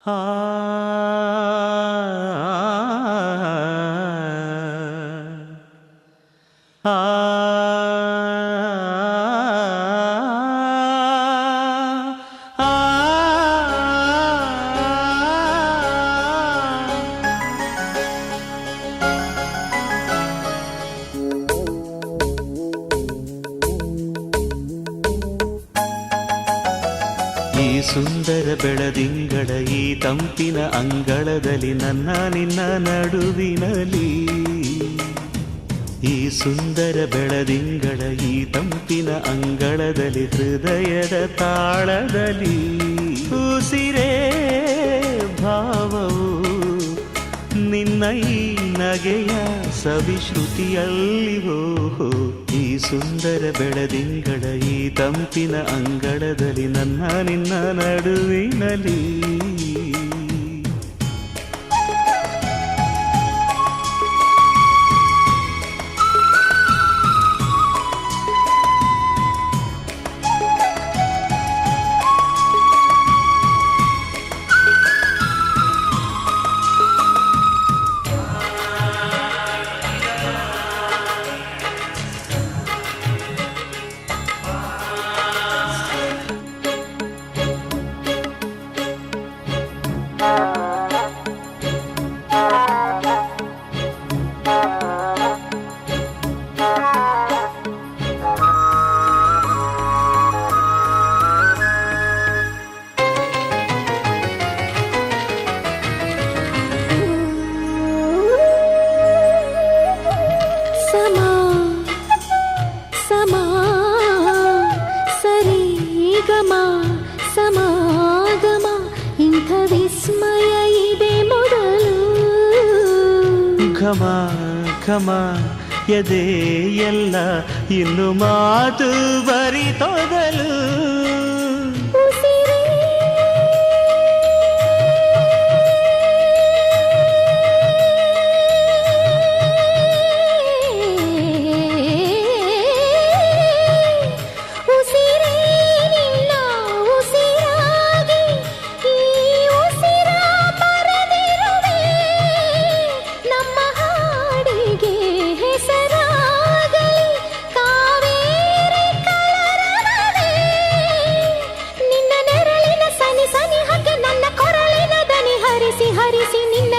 ಆ ಈ ಸುಂದರ ಬೆಳದಿಂಗಳ ಈ ತಂಪಿನ ಅಂಗಳದಲ್ಲಿ ನನ್ನ ನಿನ್ನ ನಡುವಿನಲ್ಲಿ ಈ ಸುಂದರ ಬೆಳದಿಂಗಳ ಈ ತಂಪಿನ ಅಂಗಳದಲ್ಲಿ ಹೃದಯದ ತಾಳದಲ್ಲಿ ಉಸಿರೇ ಭಾವವು ನಿನ್ನ ಈ ನಗೆಯ ಸವಿಶ್ರುತಿಯಲ್ಲಿವೋ ಈ ಸುಂದರ ಬೆಳದಿಂಗಳ ಈ ತಂಪಿನ ಅಂಗಳದಲ್ಲಿ ನನ್ನ ನಿನ್ನ ನಡುವಿನಲ್ಲಿ ಸಮಾಗಮ ಇಂಥ ವಿಸ್ಮಯ ಇದೆ ಮೊದಲು ಘಮ ಘಮ ಎದೆ ಎಲ್ಲ ಇನ್ನು ಮಾತು ಬರಿತೊದಲು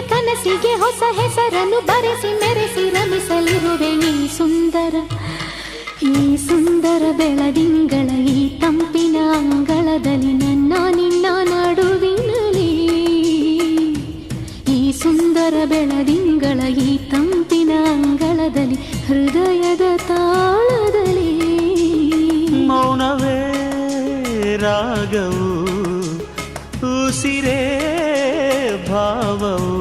ಕನಸಿಗೆ ಹೊಸ ಹೆಸರನ್ನು ಬರೆಸಿ ಮೆರೆಸಿ ರಮಿಸಲಿರುವೆ ಈ ಸುಂದರ ಬೆಳದಿಂಗಳ ಈ ತಂಪಿನ ಅಂಗಳದಲ್ಲಿ ನನ್ನ ನಿನ್ನ ನಡುವಿನಲ್ಲಿ ಈ ಸುಂದರ ಬೆಳದಿಂಗಳ ಈ ತಂಪಿನ ಅಂಗಳದಲ್ಲಿ ಹೃದಯದ ತಾಳದಲ್ಲಿ ಮೌನವೇ ರಾಗವು ಉಸಿರೇ ಭಾವವು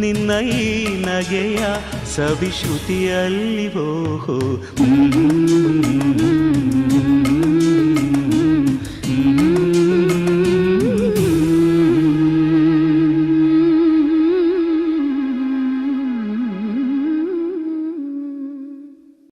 ನಿನ್ನ ಈ ನಗೆಯ ಸವಿಶ್ರುತಿಯಲ್ಲಿವೋ